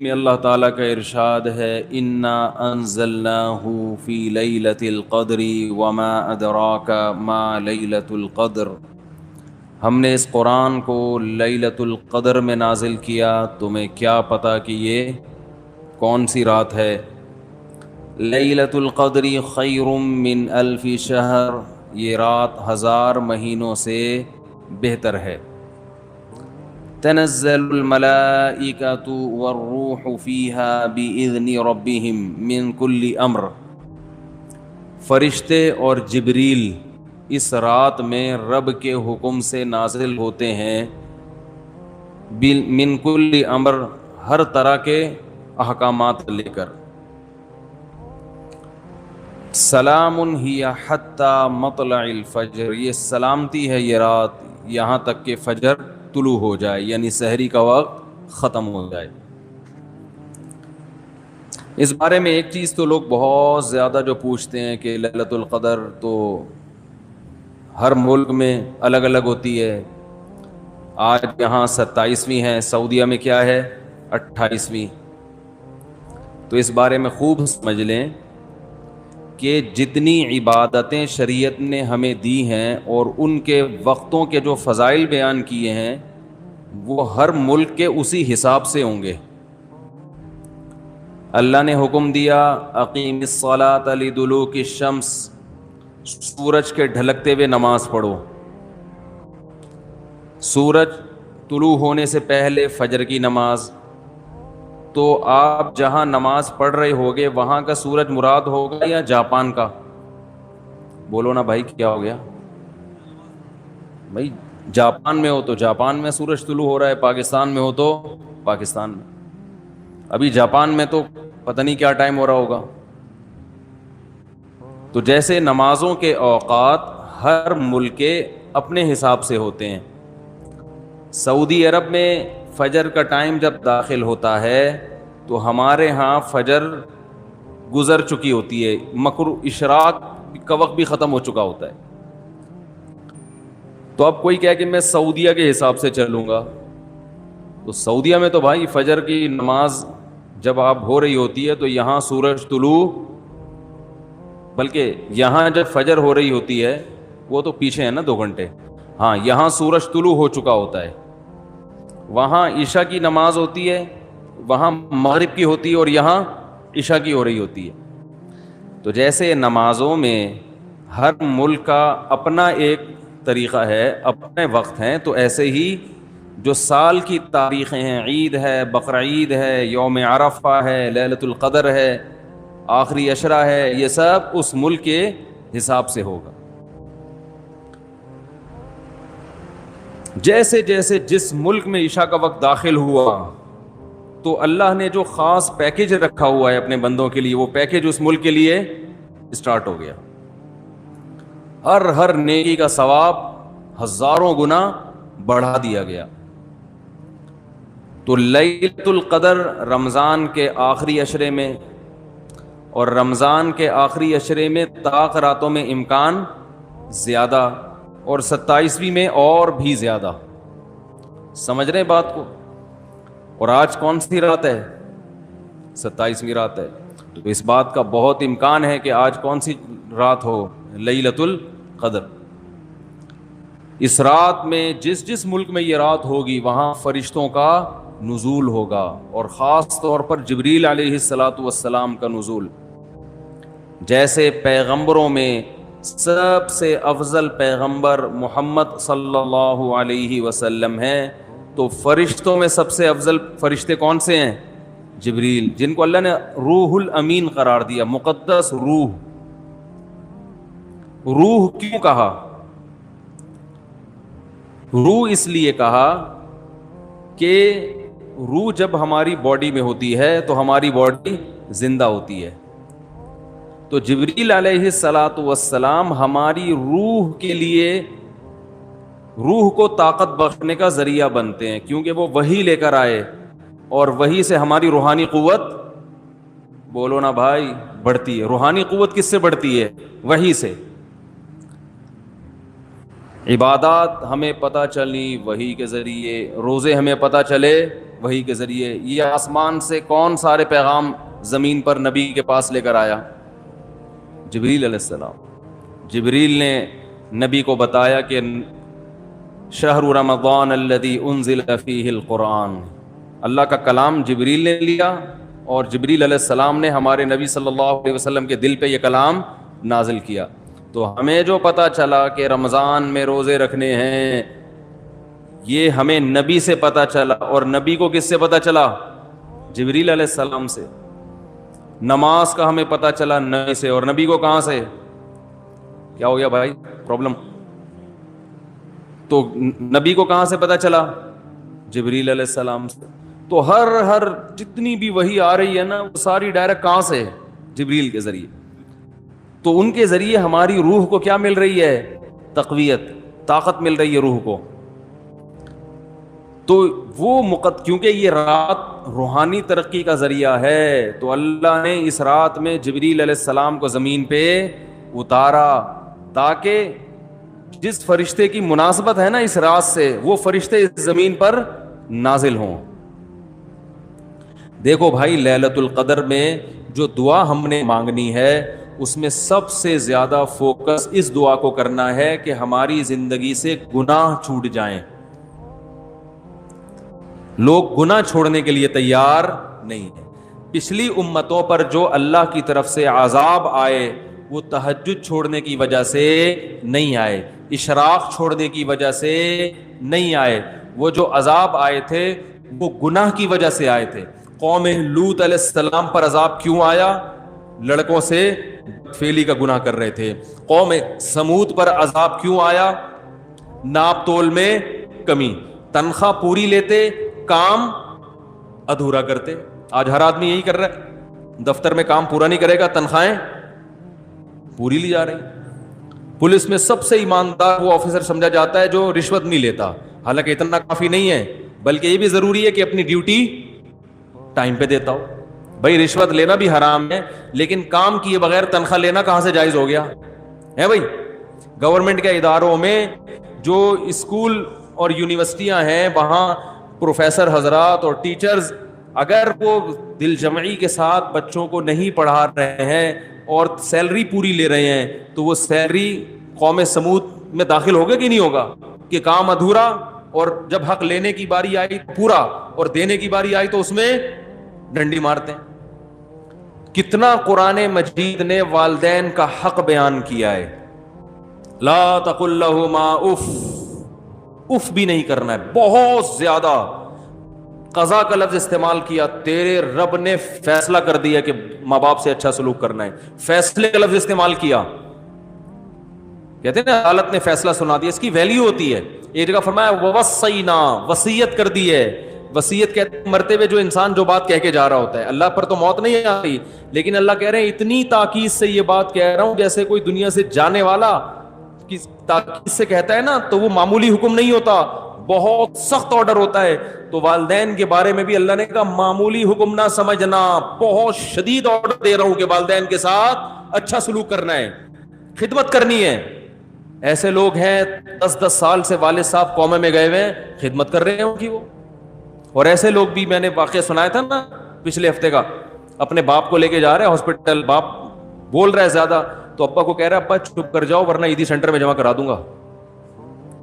میں اللہ تعالیٰ کا ارشاد ہے انا انزلناہ فی لیلۃ القدر وما ادراک ما لیلۃ القدر، ہم نے اس قرآن کو لیلۃ القدر میں نازل کیا، تمہیں کیا پتہ کہ یہ کون سی رات ہے؟ لیلۃ القدر خیر من الف شہر، یہ رات 1000 مہینوں سے بہتر ہے۔ تنزل الملائکۃ والروح فیہا بإذن ربہم من کل امر، فرشتے اور جبریل اس رات میں رب کے حکم سے نازل ہوتے ہیں، من کل امر، ہر طرح کے احکامات لے کر۔ سلام ہی حتی مطلع الفجر، یہ سلامتی ہے یہ رات یہاں تک کہ فجر طلوع ہو جائے، یعنی سحری کا وقت ختم ہو جائے۔ اس بارے میں ایک چیز تو لوگ بہت زیادہ جو پوچھتے ہیں کہ لیلۃ القدر تو ہر ملک میں الگ الگ ہوتی ہے، آج یہاں 27ویں ہے، سعودیہ میں کیا ہے 28ویں۔ تو اس بارے میں خوب سمجھ لیں کہ جتنی عبادتیں شریعت نے ہمیں دی ہیں اور ان کے وقتوں کے جو فضائل بیان کیے ہیں وہ ہر ملک کے اسی حساب سے ہوں گے۔ اللہ نے حکم دیا اقیم الصلاۃ لدلوک الشمس، سورج کے ڈھلکتے ہوئے نماز پڑھو، سورج طلوع ہونے سے پہلے فجر کی نماز۔ تو آپ جہاں نماز پڑھ رہے ہوگے وہاں کا سورج مراد ہوگا یا جاپان کا؟ بولو نا بھائی کیا ہو گیا؟ بھائی جاپان میں ہو تو جاپان میں سورج طلوع ہو رہا ہے، پاکستان میں ہو تو پاکستان میں۔ ابھی جاپان میں تو پتہ نہیں کیا ٹائم ہو رہا ہوگا۔ تو جیسے نمازوں کے اوقات ہر ملک کے اپنے حساب سے ہوتے ہیں، سعودی عرب میں فجر کا ٹائم جب داخل ہوتا ہے تو ہمارے ہاں فجر گزر چکی ہوتی ہے، اشراق کا وقت بھی ختم ہو چکا ہوتا ہے۔ تو اب کوئی کہے کہ میں سعودیہ کے حساب سے چلوں گا، تو سعودیہ میں تو بھائی فجر کی نماز جب آپ ہو رہی ہوتی ہے تو یہاں سورج طلوع، بلکہ یہاں جب فجر ہو رہی ہوتی ہے وہ تو پیچھے ہے نا 2 گھنٹے، ہاں یہاں سورج طلوع ہو چکا ہوتا ہے، وہاں عشاء کی نماز ہوتی ہے، وہاں مغرب کی ہوتی ہے اور یہاں عشاء کی ہو رہی ہوتی ہے۔ تو جیسے نمازوں میں ہر ملک کا اپنا ایک طریقہ ہے، اپنے وقت ہیں، تو ایسے ہی جو سال کی تاریخیں ہیں، عید ہے، بقرعید ہے، یوم عرفہ ہے، لیلۃ القدر ہے، آخری عشرہ ہے، یہ سب اس ملک کے حساب سے ہوگا۔ جیسے جیسے جس ملک میں عشاء کا وقت داخل ہوا تو اللہ نے جو خاص پیکج رکھا ہوا ہے اپنے بندوں کے لیے، وہ پیکج اس ملک کے لیے اسٹارٹ ہو گیا۔ ہر نیکی کا ثواب 1000 گنا بڑھا دیا گیا۔ تو لیلۃ القدر رمضان کے آخری عشرے میں، اور رمضان کے آخری عشرے میں طاق راتوں میں امکان زیادہ، اور 27ویں میں اور بھی زیادہ۔ سمجھ رہے ہیں بات کو؟ اور آج کون سی رات ہے؟ 27ویں رات ہے۔ تو اس بات کا بہت امکان ہے کہ آج کون سی رات ہو؟ لیلۃ القدر۔ اس رات میں جس ملک میں یہ رات ہوگی وہاں فرشتوں کا نزول ہوگا، اور خاص طور پر جبریل علیہ السلام کا نزول۔ جیسے پیغمبروں میں سب سے افضل پیغمبر محمد صلی اللہ علیہ وسلم ہیں، تو فرشتوں میں سب سے افضل فرشتے کون سے ہیں؟ جبریل، جن کو اللہ نے روح الامین قرار دیا، مقدس روح۔ روح کیوں کہا؟ روح اس لیے کہا کہ روح جب ہماری باڈی میں ہوتی ہے تو ہماری باڈی زندہ ہوتی ہے، تو جبریل علیہ السلام ہماری روح کے لیے، روح کو طاقت بخشنے کا ذریعہ بنتے ہیں، کیونکہ وہ وحی لے کر آئے، اور وحی سے ہماری روحانی قوت، بولو نا بھائی، بڑھتی ہے۔ روحانی قوت کس سے بڑھتی ہے؟ وحی سے۔ عبادات ہمیں پتہ چلی وحی کے ذریعے، روزے ہمیں پتہ چلے وحی کے ذریعے۔ یہ آسمان سے کون سارے پیغام زمین پر نبی کے پاس لے کر آیا؟ جبریل علیہ السلام۔ جبریل نے نبی کو بتایا کہ شہر رمضان الذی انزل فیہ القرآن، اللہ کا کلام جبریل نے لیا اور جبریل علیہ السلام نے ہمارے نبی صلی اللہ علیہ وسلم کے دل پہ یہ کلام نازل کیا۔ تو ہمیں جو پتہ چلا کہ رمضان میں روزے رکھنے ہیں، یہ ہمیں نبی سے پتہ چلا، اور نبی کو کس سے پتہ چلا؟ جبریل علیہ السلام سے۔ نماز کا ہمیں پتہ چلا نبی سے، اور نبی کو کہاں سے؟ کیا ہو گیا بھائی، پرابلم؟ تو نبی کو کہاں سے پتہ چلا؟ جبریل علیہ السلام سے۔ تو ہر جتنی بھی وحی آ رہی ہے نا، وہ ساری ڈائریکٹ کہاں سے؟ جبریل کے ذریعے۔ تو ان کے ذریعے ہماری روح کو کیا مل رہی ہے؟ تقویت، طاقت مل رہی ہے روح کو۔ تو وہ کیونکہ یہ رات روحانی ترقی کا ذریعہ ہے، تو اللہ نے اس رات میں جبریل علیہ السلام کو زمین پہ اتارا تاکہ جس فرشتے کی مناسبت ہے نا اس رات سے، وہ فرشتے اس زمین پر نازل ہوں۔ دیکھو بھائی، لیلۃ القدر میں جو دعا ہم نے مانگنی ہے، اس میں سب سے زیادہ فوکس اس دعا کو کرنا ہے کہ ہماری زندگی سے گناہ چھوٹ جائیں۔ لوگ گناہ چھوڑنے کے لیے تیار نہیں ہیں۔ پچھلی امتوں پر جو اللہ کی طرف سے عذاب آئے، وہ تہجد چھوڑنے کی وجہ سے نہیں آئے، اشراق چھوڑنے کی وجہ سے نہیں آئے۔ وہ جو عذاب آئے تھے وہ گناہ کی وجہ سے آئے تھے۔ قوم لوط علیہ السلام پر عذاب کیوں آیا؟ لڑکوں سے فیلی کا گناہ کر رہے تھے۔ قوم سمود پر عذاب کیوں آیا؟ ناپ تول میں کمی، تنخواہ پوری لیتے، کام ادھورا کرتے۔ آج ہر آدمی یہی کر رہا ہے، دفتر میں کام پورا نہیں کرے گا، تنخواہیں پوری لی جا رہی۔ پولیس میں سب سے ایماندار وہ آفیسر سمجھا جاتا ہے جو رشوت نہیں لیتا، حالانکہ اتنا کافی نہیں ہے، بلکہ یہ بھی ضروری ہے کہ اپنی ڈیوٹی ٹائم پہ دیتا ہو۔ بھائی رشوت لینا بھی حرام ہے، لیکن کام کیے بغیر تنخواہ لینا کہاں سے جائز ہو گیا ہے؟ بھائی گورنمنٹ کے اداروں میں جو اسکول اور یونیورسٹیاں ہیں، وہاں پروفیسر حضرات اور ٹیچرز اگر وہ دل جمعی کے ساتھ بچوں کو نہیں پڑھا رہے ہیں اور سیلری پوری لے رہے ہیں، تو وہ سیلری قوم سمود میں داخل ہوگا کہ نہیں ہوگا؟ کہ کام ادھورا، اور جب حق لینے کی باری آئی پورا، اور دینے کی باری آئی تو اس میں ڈنڈی مارتے ہیں۔ کتنا قرآن مجید نے والدین کا حق بیان کیا ہے۔ لا تقل لہما اف، اف بھی نہیں کرنا ہے، بہت زیادہ قضا کا لفظ استعمال کیا۔ تیرے رب نے فیصلہ کر دیا کہ ماں باپ سے اچھا سلوک کرنا ہے، فیصلے کا لفظ استعمال کیا۔ کہتے ہیں نا عدالت نے فیصلہ سنا دیا، اس کی ویلیو ہوتی ہے۔ ایک جگہ فرمایا ووصینا، وصیت کر دی ہے۔ وصیت کہتے ہیں مرتے ہوئے جو انسان جو بات کہہ کے جا رہا ہوتا ہے۔ اللہ پر تو موت نہیں آئی، لیکن اللہ کہہ رہے ہیں اتنی تاکید سے یہ بات کہہ رہا ہوں جیسے کوئی دنیا سے جانے والا تاکید سے کہتا ہے نا، تو وہ معمولی حکم نہیں ہوتا، بہت سخت آرڈر ہوتا ہے۔ تو والدین کے بارے میں بھی اللہ نے کہا معمولی حکم نہ سمجھنا، بہت شدید آرڈر دے رہا ہوں کہ والدین کے ساتھ اچھا سلوک کرنا ہے، خدمت کرنی ہے۔ ایسے لوگ ہیں 10 سال سے والد صاحب قومے میں گئے ہوئے ہیں، خدمت کر رہے ہیں ان کی وہ۔ اور ایسے لوگ بھی میں نے واقعہ سنایا تھا نا پچھلے ہفتے کا، اپنے باپ کو لے کے جا رہے ہیں ہاسپٹل، باپ بول رہا ہے زیادہ، تو ابا کو کہہ رہا ہے ابا چپ کر جاؤ ورنہ عیدی سینٹر میں جمع کرا دوں گا،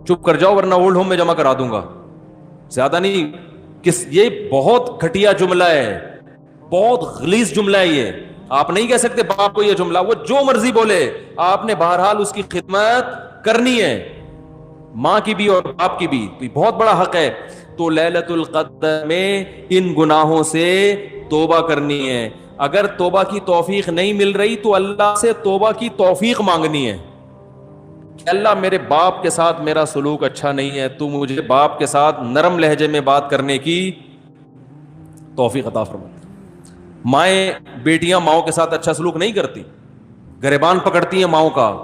چپ کر جاؤ ورنہ اولڈ ہوم میں جمع کرا دوں گا، زیادہ نہیں۔ یہ بہت گھٹیا جملہ ہے، بہت غلیظ جملہ ہے یہ۔ آپ نہیں کہہ سکتے باپ کو یہ جملہ، وہ جو مرضی بولے، آپ نے بہرحال اس کی خدمت کرنی ہے، ماں کی بھی اور باپ کی بھی، بہت بڑا حق ہے۔ تو لیلۃ القدر میں ان گناہوں سے توبہ کرنی ہے۔ اگر توبہ کی توفیق نہیں مل رہی تو اللہ سے توبہ کی توفیق مانگنی ہے کہ اللہ میرے باپ کے ساتھ میرا سلوک اچھا نہیں ہے، تو مجھے باپ کے ساتھ نرم لہجے میں بات کرنے کی توفیق عطا فرما۔ مائیں بیٹیاں ماؤں کے ساتھ اچھا سلوک نہیں کرتی، گریبان پکڑتی ہیں ماؤں کا،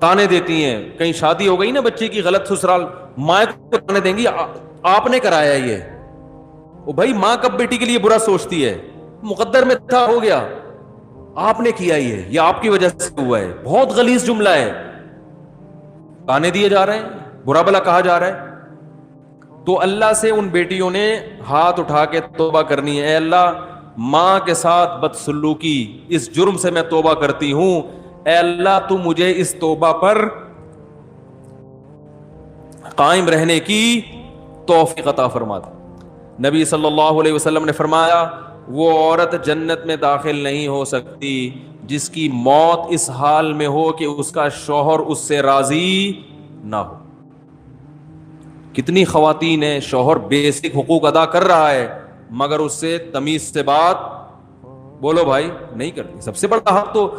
تانے دیتی ہیں۔ کہیں شادی ہو گئی نا بچے کی غلط سسرال، ماں کو تانے دیں گی آپ نے کرایا یہ۔ او بھائی ماں کب بیٹی کے لیے برا سوچتی ہے؟ مقدر میں تھا، ہو گیا، آپ نے کیا یہ آپ کی وجہ سے ہوا ہے۔ بہت غلیظ جملہ ہے۔ گانے دیے جا رہے ہیں, برا بلا کہا جا رہا ہے. تو اللہ سے ان بیٹیوں نے ہاتھ اٹھا کے توبہ کرنی ہے, اے اللہ ماں کے ساتھ بدسلوکی اس جرم سے میں توبہ کرتی ہوں, اے اللہ تو مجھے اس توبہ پر قائم رہنے کی توفیق عطا فرما دے. نبی صلی اللہ علیہ وسلم نے فرمایا وہ عورت جنت میں داخل نہیں ہو سکتی جس کی موت اس حال میں ہو کہ اس کا شوہر اس سے راضی نہ ہو. کتنی خواتین ہیں, شوہر بیسک حقوق ادا کر رہا ہے مگر اس سے تمیز سے بات بولو بھائی نہیں کرتی. سب سے بڑا حق تو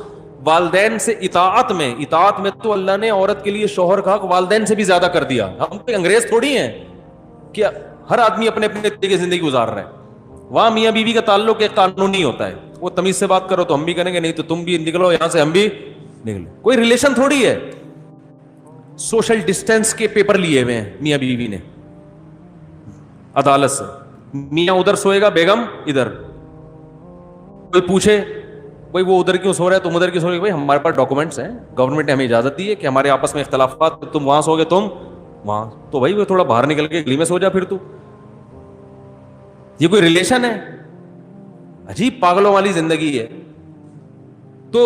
والدین سے اطاعت میں تو اللہ نے عورت کے لیے شوہر کا حق والدین سے بھی زیادہ کر دیا. ہم تو انگریز تھوڑی ہیں کہ ہر آدمی اپنے اپنے طریقے کی زندگی گزار رہا ہے. وہاں میاں بیوی کا تعلق ایک قانونی ہوتا ہے, وہ تمیز سے بات کرو تو ہم بھی کریں گے, نہیں تو تم بھی نکلو یہاں سے, ہم بھی نکلو. کوئی ریلیشن تھوڑی ہے. سوشل ڈسٹینس کے پیپر لیے ہوئے ہیں میاں بیوی نے عدالت سے, میاں ادھر سوئے گا, بیگم ادھر. کوئی پوچھے بھائی وہ ادھر کیوں سو رہا ہے, تم ادھر کیوں سو رہے, بھائی ہمارے پاس ڈاکومنٹس ہیں, گورنمنٹ نے ہمیں اجازت دی ہے کہ ہمارے آپس میں اختلافات, تم وہاں سو گے تم وہاں, تو بھائی وہ تھوڑا باہر نکل کے گلی میں سو جا پھر تو. یہ کوئی ریلیشن ہے؟ عجیب پاگلوں والی زندگی ہے. تو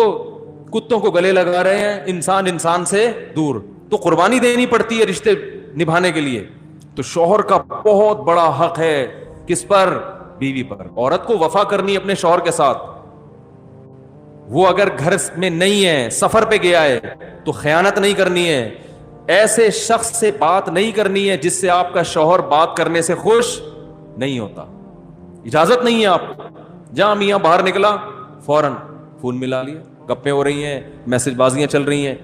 کتوں کو گلے لگا رہے ہیں, انسان سے دور. تو قربانی دینی پڑتی ہے رشتے نبھانے کے لیے. تو شوہر کا بہت بڑا حق ہے کس پر؟ بیوی پر. عورت کو وفا کرنی ہے اپنے شوہر کے ساتھ. وہ اگر گھر میں نہیں ہے, سفر پہ گیا ہے, تو خیانت نہیں کرنی ہے. ایسے شخص سے بات نہیں کرنی ہے جس سے آپ کا شوہر بات کرنے سے خوش نہیں ہوتا. اجازت نہیں ہے آپ کو. جہاں میاں باہر نکلا فوراً فون ملا لیا, گپیں ہو رہی ہیں, میسج بازیاں چل رہی ہیں.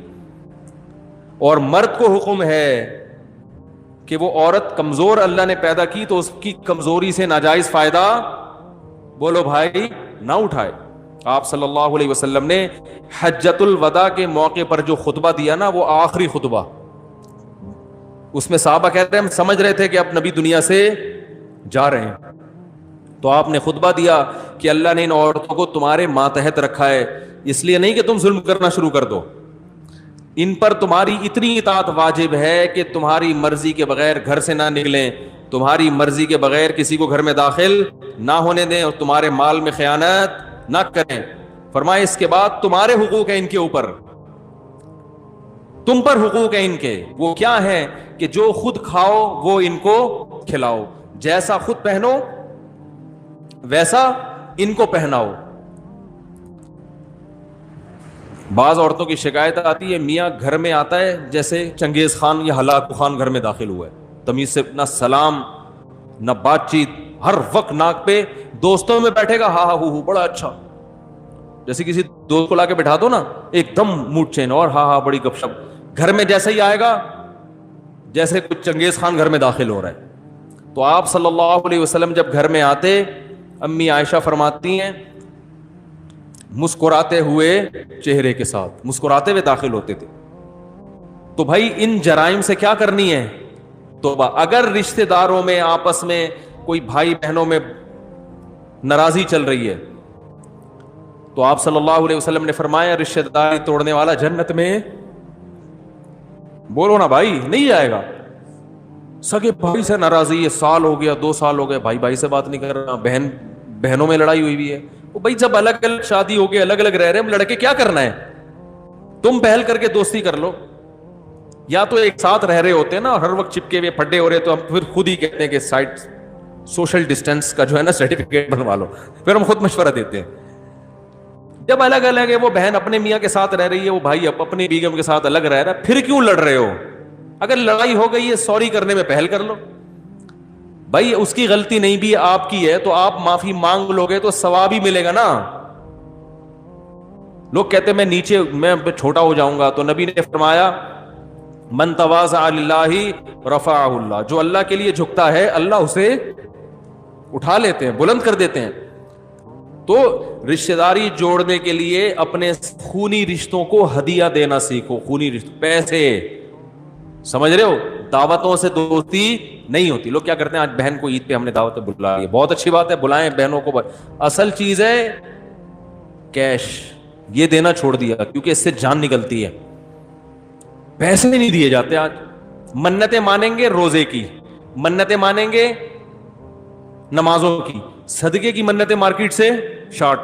اور مرد کو حکم ہے کہ وہ عورت کمزور اللہ نے پیدا کی تو اس کی کمزوری سے ناجائز فائدہ بولو بھائی نہ اٹھائے. آپ صلی اللہ علیہ وسلم نے حجۃ الوداع کے موقع پر جو خطبہ دیا نا, وہ آخری خطبہ, اس میں صحابہ کہتے ہیں ہم سمجھ رہے تھے کہ اب نبی دنیا سے جا رہے ہیں, تو آپ نے خطبہ دیا کہ اللہ نے ان عورتوں کو تمہارے ماتحت رکھا ہے اس لیے نہیں کہ تم ظلم کرنا شروع کر دو, ان پر تمہاری اتنی اطاعت واجب ہے کہ تمہاری مرضی کے بغیر گھر سے نہ نکلیں, تمہاری مرضی کے بغیر کسی کو گھر میں داخل نہ ہونے دیں, اور تمہارے مال میں خیانت نہ کریں. فرمائے اس کے بعد تمہارے حقوق ہیں ان کے اوپر, تم پر حقوق ہیں ان کے. وہ کیا ہے کہ جو خود کھاؤ وہ ان کو کھلاؤ, جیسا خود پہنو ویسا ان کو پہناؤ. بعض عورتوں کی شکایت آتی ہے میاں گھر میں آتا ہے جیسے چنگیز خان یا ہلاکو خان گھر میں داخل ہوا ہے, تمیز سے نہ سلام نہ بات چیت, ہر وقت ناک پہ. دوستوں میں بیٹھے گا ہاں ہاں ہو بڑا اچھا, جیسے کسی دوست کو لا کے بٹھا دو نا ایک دم موڈ چینج, اور ہاں ہاں بڑی گپ شپ. گھر میں جیسے ہی آئے گا جیسے کچھ چنگیز خان گھر میں داخل ہو رہا ہے. تو آپ صلی اللہ علیہ وسلم جب گھر میں آتے, امی عائشہ فرماتی ہیں مسکراتے ہوئے چہرے کے ساتھ مسکراتے ہوئے داخل ہوتے تھے. تو بھائی ان جرائم سے کیا کرنی ہے توبہ. اگر رشتہ داروں میں آپس میں کوئی بھائی بہنوں میں ناراضی چل رہی ہے تو آپ صلی اللہ علیہ وسلم نے فرمایا رشتہ داری توڑنے والا جنت میں بولو نا بھائی نہیں جائے گا. سگے بھائی سے ناراضی ہے, سال ہو گیا 2 سال ہو گئے, بھائی سے بات نہیں کر رہا, بہنوں میں لڑائی ہوئی ہے. وہ بھائی جب الگ الگ شادی ہو گئی, الگ الگ رہ رہے ہیں, لڑکے کیا کرنا ہے, تم پہل کر کے دوستی کر لو. یا تو ایک ساتھ رہ رہے ہوتے ہیں نا اور ہر وقت چپکے ہوئے پھڈے ہو رہے, تو ہم پھر خود ہی کہتے ہیں کہ سائٹ سوشل ڈسٹینس کا جو ہے نا سرٹیفکیٹ بنوا لو, پھر ہم خود مشورہ دیتے ہیں. جب الگ الگ ہے, وہ بہن اپنے میاں کے ساتھ رہ رہی ہے, وہ بھائی اپنی بیگم کے ساتھ الگ رہ رہا ہے, پھر کیوں لڑ رہے ہو؟ اگر لڑائی ہو گئی ہے سوری کرنے میں پہل کر لو. بھائی اس کی غلطی نہیں بھی آپ کی ہے تو آپ معافی مانگ لو گے تو ثواب ہی ملے گا نا. لوگ کہتے میں نیچے میں چھوٹا ہو جاؤں گا, تو نبی نے فرمایا من تواضع للہ رفعہ اللہ, جو اللہ کے لیے جھکتا ہے اللہ اسے اٹھا لیتے ہیں, بلند کر دیتے ہیں. تو رشتہ داری جوڑنے کے لیے اپنے خونی رشتوں کو ہدیہ دینا سیکھو. خونی رشتوں, پیسے, سمجھ رہے ہو, دعوتوں سے دوستی نہیں ہوتی. لوگ کیا کرتے ہیں, آج بہن کو عید پہ ہم نے دعوت پہ بلا لی, بہت اچھی بات ہے, بلائیں بہنوں کو. اصل چیز ہے کیش, یہ دینا چھوڑ دیا کیونکہ اس سے جان نکلتی ہے. پیسے نہیں دیے جاتے آج. منتیں مانیں گے روزے کی, منتیں مانیں گے نمازوں کی, صدقے کی منتیں مارکیٹ سے شارٹ.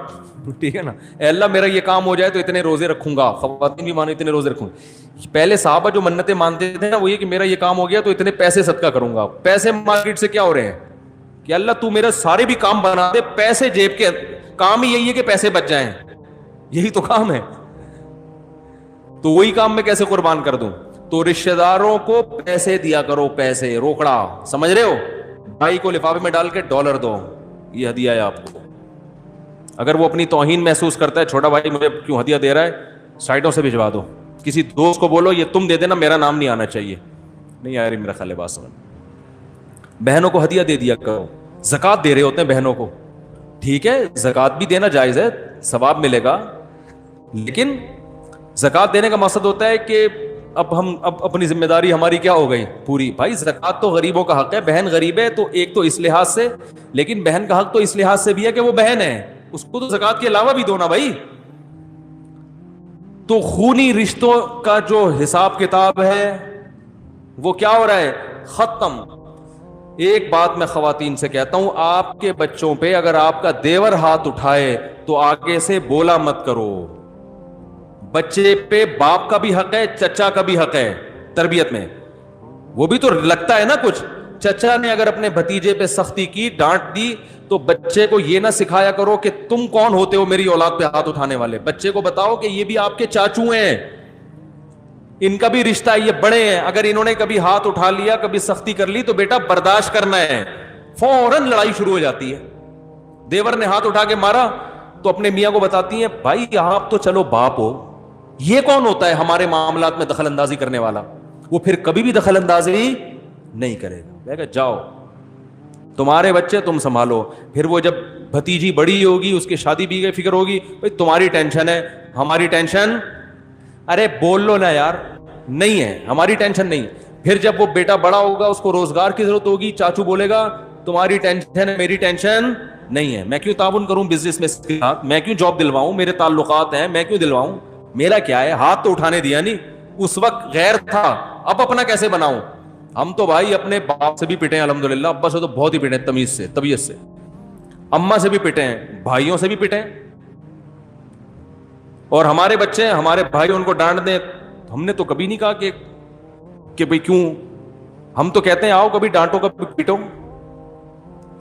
ٹھیک ہے نا, اے اللہ میرا یہ کام ہو جائے تو اتنے روزے رکھوں گا, خواتین بھی مانو اتنے روزے رکھوں گا. پہلے صحابہ جو منتیں مانتے تھے نا وہ یہ کہ میرا یہ کام ہو گیا تو اتنے پیسے صدقہ کروں گا. پیسے مارکیٹ سے کیا ہو رہے ہیں کہ اللہ تو میرا سارے بھی کام بنا دے, پیسے جیب کے کام ہی یہی ہے کہ پیسے بچ جائیں, یہی تو کام ہے. تو وہی کام میں کیسے قربان کر دوں؟ تو رشتہ داروں کو پیسے دیا کرو, پیسے روکڑا, سمجھ رہے ہو؟ بھائی کو لفافے میں ڈال کے ڈالر دو, یہ ہدیہ ہے آپ کو. اگر وہ اپنی توہین محسوس کرتا ہے, چھوٹا بھائی مجھے کیوں ہدیہ دے رہا ہے, سائٹوں سے بھجوا دو. کسی دوست کو بولو یہ تم دے دینا, میرا نام نہیں آنا چاہیے. نہیں آ رہی میرا خیال ہے بات سمجھ. بہنوں کو ہدیہ دے دیا کرو. زکوٰۃ دے رہے ہوتے ہیں بہنوں کو, ٹھیک ہے زکوٰۃ بھی دینا جائز ہے, ثواب ملے گا, لیکن زکوٰۃ دینے کا مقصد ہوتا ہے کہ اب اپنی ذمہ داری ہماری کیا ہو گئی پوری. بھائی زکوٰۃ تو غریبوں کا حق ہے, بہن غریب ہے تو ایک تو اس لحاظ سے, لیکن بہن کا حق تو اس لحاظ سے بھی ہے کہ وہ بہن ہے, اس کو تو زکوٰۃ کے علاوہ بھی دو نا بھائی. تو خونی رشتوں کا جو حساب کتاب ہے وہ کیا ہو رہا ہے, ختم. ایک بات میں خواتین سے کہتا ہوں, آپ کے بچوں پہ اگر آپ کا دیور ہاتھ اٹھائے تو آگے سے بولا مت کرو. بچے پہ باپ کا بھی حق ہے, چچا کا بھی حق ہے تربیت میں. وہ بھی تو لگتا ہے نا کچھ. چچا نے اگر اپنے بھتیجے پہ سختی کی, ڈانٹ دی, تو بچے کو یہ نہ سکھایا کرو کہ تم کون ہوتے ہو میری اولاد پہ ہاتھ اٹھانے والے. بچے کو بتاؤ کہ یہ بھی آپ کے چاچو ہیں, ان کا بھی رشتہ ہے, یہ بڑے ہیں. اگر انہوں نے کبھی ہاتھ اٹھا لیا, کبھی سختی کر لی, تو بیٹا برداشت کرنا ہے. فوراً لڑائی شروع ہو جاتی ہے. دیور نے ہاتھ اٹھا کے مارا تو اپنے میاں کو بتاتی ہیں بھائی آپ تو چلو باپ ہو, یہ کون ہوتا ہے ہمارے معاملات میں دخل اندازی کرنے والا. وہ پھر کبھی بھی دخل اندازی نہیں کرے گا. کہے گا جاؤ تمہارے بچے تم سنبھالو. پھر وہ جب بھتیجی بڑی ہوگی, اس کی شادی بھی فکر ہوگی, بھائی تمہاری ٹینشن ہے, ہماری ٹینشن. ارے بول لو نا یار, نہیں ہے ہماری ٹینشن نہیں. پھر جب وہ بیٹا بڑا ہوگا, اس کو روزگار کی ضرورت ہوگی, چاچو بولے گا تمہاری ٹینشن ہے, میری ٹینشن نہیں ہے. میں کیوں تعاون کروں بزنس میں اس کے ساتھ, میں کیوں جاب دلواؤں, میرے تعلقات ہیں, میں کیوں دلواؤں, میرا کیا ہے. ہاتھ تو اٹھانے دیا نہیں, اس وقت غیر تھا, اب اپنا کیسے بناؤں. ہم تو بھائی اپنے باپ سے بھی پٹے ہیں الحمدللہ, ابا سے تو بہت ہی پٹے ہیں تمیز سے, طبیعت سے. اماں سے بھی پٹے ہیں, بھائیوں سے بھی پٹے ہیں. اور ہمارے بچے ہیں, ہمارے بھائی ان کو ڈانٹ دیں, ہم نے تو کبھی نہیں کہا کہ بھئی کیوں. ہم تو کہتے ہیں آؤ کبھی ڈانٹو کبھی پیٹو.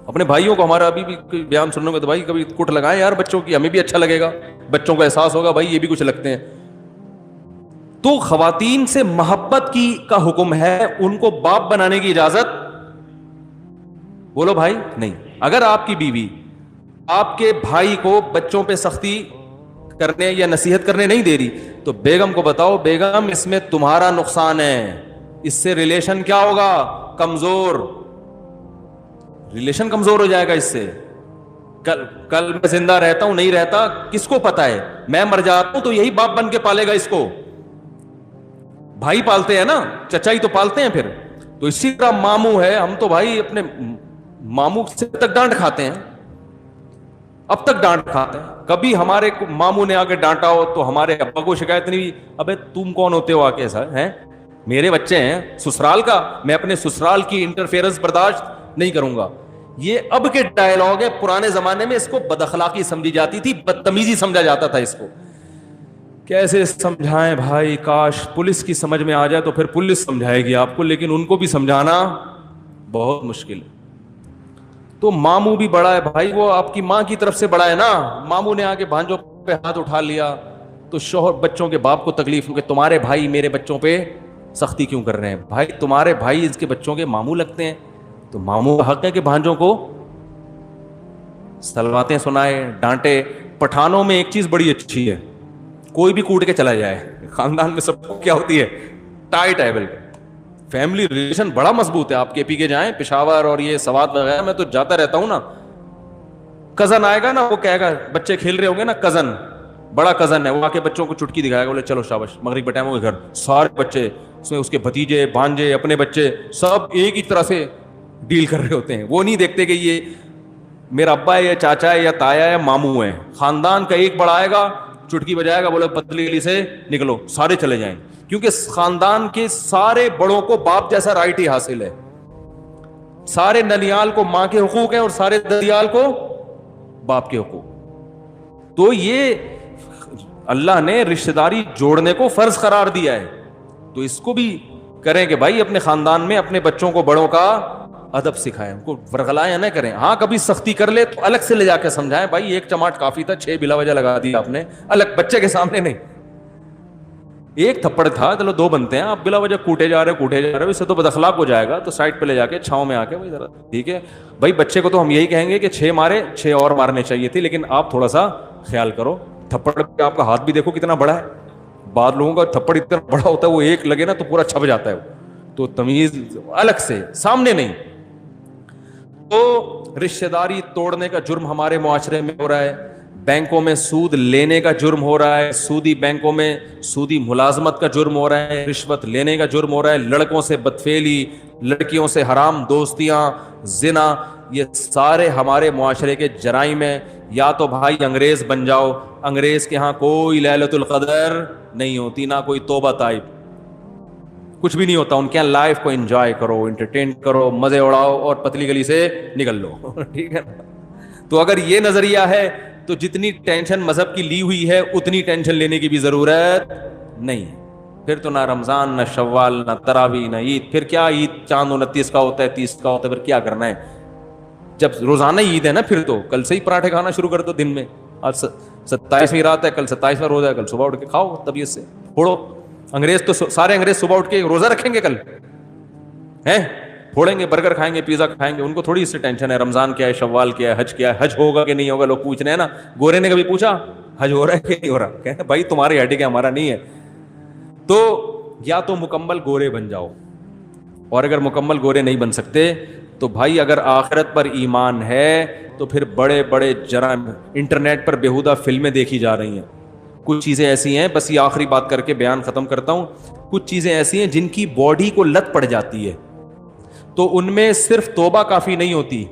اپنے بھائیوں کو ہمارا ابھی بھی بیان سننے میں تو بھائی کبھی کٹ لگائیں یار بچوں کی, ہمیں بھی اچھا لگے گا, بچوں کو احساس ہوگا بھائی یہ بھی کچھ لگتے ہیں. تو خواتین سے محبت کی کا حکم ہے, ان کو باپ بنانے کی اجازت بولو بھائی نہیں. اگر آپ کی بیوی آپ کے بھائی کو بچوں پہ سختی کرنے یا نصیحت کرنے نہیں دے رہی, تو بیگم کو بتاؤ بیگم اس میں تمہارا نقصان ہے, اس سے ریلیشن کیا ہوگا, کمزور. ریلیشن کمزور ہو جائے گا اس سے. کل میں زندہ رہتا ہوں نہیں رہتا کس کو پتا ہے, میں مر جاتا ہوں تو یہی باپ بن کے پالے گا اس کو. بھائی پالتے ہیں نا, چچائی تو پالتے ہیں پھر. تو اسی طرح ماموں ہے, ہم تو بھائی اپنے ماموں سے تک ڈانٹ کھاتے ہیں, اب تک ڈانٹ کھاتے ہیں. کبھی ہمارے ماموں نے آگے ڈانٹا ہو تو ہمارے ابا کو شکایت نہیں ہوئی, ابے تم کون ہوتے ہو آ کے سر ہیں, میرے بچے ہیں سسرال کا, میں اپنے سسرال کی انٹرفیئرنس برداشت نہیں کروں گا. یہ اب کے ڈائلاگ ہے, پرانے زمانے میں اس کو بد اخلاقی سمجھی جاتی تھی, بدتمیزی سمجھا جاتا تھا اس کو. کیسے سمجھائیں بھائی, کاش پولیس کی سمجھ میں آ جائے تو پھر پولیس سمجھائے گی آپ کو, لیکن ان کو بھی سمجھانا بہت مشکل ہے. تو ماموں بھی بڑا ہے بھائی, وہ آپ کی ماں کی طرف سے بڑا ہے نا. ماموں نے آ کے بھانجوں پہ ہاتھ اٹھا لیا تو شوہر بچوں کے باپ کو تکلیف ہو کہ تمہارے بھائی میرے بچوں پہ سختی کیوں کر رہے ہیں. بھائی تمہارے بھائی اس کے بچوں کے ماموں لگتے ہیں, تو ماموں کا حق ہے کہ بھانجوں کو سلواتیں سنائے, ڈانٹے. پٹھانوں میں ایک چیز بڑی اچھی ہے, کوئی بھی کوٹ کے چلا جائے, خاندان میں سب کو کیا ہوتی ہے, ٹائٹ ہے بالکل, فیملی ریلیشن بڑا مضبوط ہے. آپ کے پی کے جائیں پشاور اور یہ سوات وغیرہ, میں تو جاتا رہتا ہوں نا. کزن آئے گا نا, وہ کہے گا بچے کھیل رہے ہوں گے نا, کزن بڑا کزن ہے, وہ آ کے بچوں کو چٹکی دکھائے گا, بولے چلو شاباش مغرب کا ٹائم ہو گیا, گھر سارے بچے اس میں اس کے بھتیجے بھانجے اپنے بچے سب ایک ہی طرح سے ڈیل کر رہے ہوتے ہیں. وہ نہیں دیکھتے کہ یہ میرا ابا ہے یا چاچا ہے یا تایا ہے, ماموں ہے. خاندان کا ایک بڑا آئے گا, چٹکی بجائے گا, بولے پتلی گلی سے نکلو, سارے چلے جائیں. کیونکہ خاندان کے سارے بڑوں کو باپ جیسا رائٹ ہی حاصل ہے, سارے ننیال کو ماں کے حقوق ہیں اور سارے ددیال کو باپ کے حقوق. تو یہ اللہ نے رشتہ داری جوڑنے کو فرض قرار دیا ہے, تو اس کو بھی کریں کہ بھائی اپنے خاندان میں اپنے بچوں کو بڑوں کا ادب سکھائیں, ان کو ورغلائیں نہ کریں. ہاں کبھی سختی کر لے تو الگ سے لے جا کے سمجھائیں, بھائی ایک چماٹ کافی تھا, 6 بلا وجہ لگا دیا آپ نے, الگ بچے کے سامنے نہیں. ایک تھپڑ تھا, چلو 2 بنتے ہیں, آپ بلا وجہ کوٹے جا رہے ہو, اس سے تو بد اخلاق ہو جائے گا, تو سائڈ پہ لے جا کے چھاؤں میں آ کے ذرا ٹھیک ہے بھائی. بچے کو تو ہم یہی کہیں گے کہ 6 مارے, 6 اور مارنے چاہیے تھی, لیکن آپ تھوڑا سا خیال کرو. تھپڑ پہ آپ کا ہاتھ بھی دیکھو کتنا بڑا ہے, بعض لوگوں کا تھپڑ اتنا بڑا ہوتا ہے وہ ایک لگے نا تو پورا چھپ جاتا ہے, تو تمیز الگ سے سامنے نہیں. تو رشتہ داری توڑنے کا جرم ہمارے معاشرے میں ہو رہا ہے, بینکوں میں سود لینے کا جرم ہو رہا ہے, سودی بینکوں میں سودی ملازمت کا جرم ہو رہا ہے, رشوت لینے کا جرم ہو رہا ہے, لڑکوں سے بدفعلی, لڑکیوں سے حرام دوستیاں, زنا, یہ سارے ہمارے معاشرے کے جرائم ہیں. یا تو بھائی انگریز بن جاؤ, انگریز کے ہاں کوئی لیلۃ القدر نہیں ہوتی, نہ کوئی توبہ طائب, کچھ بھی نہیں ہوتا ان کے یہاں. لائف کو انجوائے کرو, انٹرٹین کرو, مزے اڑاؤ اور پتلی گلی سے نکل لو, ٹھیک ہے. تو اگر یہ نظریہ ہے تو جتنی ٹینشن مذہب کی لی ہوئی ہے اتنی ٹینشن لینے کی بھی ضرورت نہیں. پھر تو نہ رمضان, نہ شوال, نہ تراویح, نہ عید. پھر کیا عید چاند 29 کا ہوتا ہے, 30 کا ہوتا ہے, پھر کیا کرنا ہے جب روزانہ عید ہے نا. پھر تو کل سے ہی پراٹھے کھانا شروع کر دو دن میں, آج 27ویں رات ہے, کل 27واں روزہ ہے, کل صبح اٹھ کے کھاؤ طبیعت سے پھوڑو. انگریز تو سارے انگریز صبح اٹھ کے روزہ رکھیں گے, کل ہیں پھوڑیں گے, برگر کھائیں گے, پیزا کھائیں گے, ان کو تھوڑی اس سے ٹینشن ہے رمضان کیا ہے, شوال کیا ہے, حج کیا ہے, حج ہوگا کہ نہیں ہوگا. لوگ پوچھ رہے ہیں نا, گورے نے کبھی پوچھا حج ہو رہا ہے کہ نہیں ہو رہا, کہتے ہیں بھائی تمہاری ہڈی کا ہمارا نہیں ہے. تو یا تو مکمل گورے بن جاؤ, اور اگر مکمل گورے نہیں بن سکتے تو بھائی اگر آخرت پر ایمان ہے تو پھر بڑے بڑے جرائم, انٹرنیٹ پر بیہودہ فلمیں دیکھی جا رہی ہیں. کچھ چیزیں ایسی ہیں, بس یہ آخری بات کر کے بیان ختم کرتا ہوں, کچھ چیزیں ایسی ہیں جن کی باڈی کو لت پڑ جاتی ہے, تو ان میں صرف توبہ کافی نہیں ہوتی,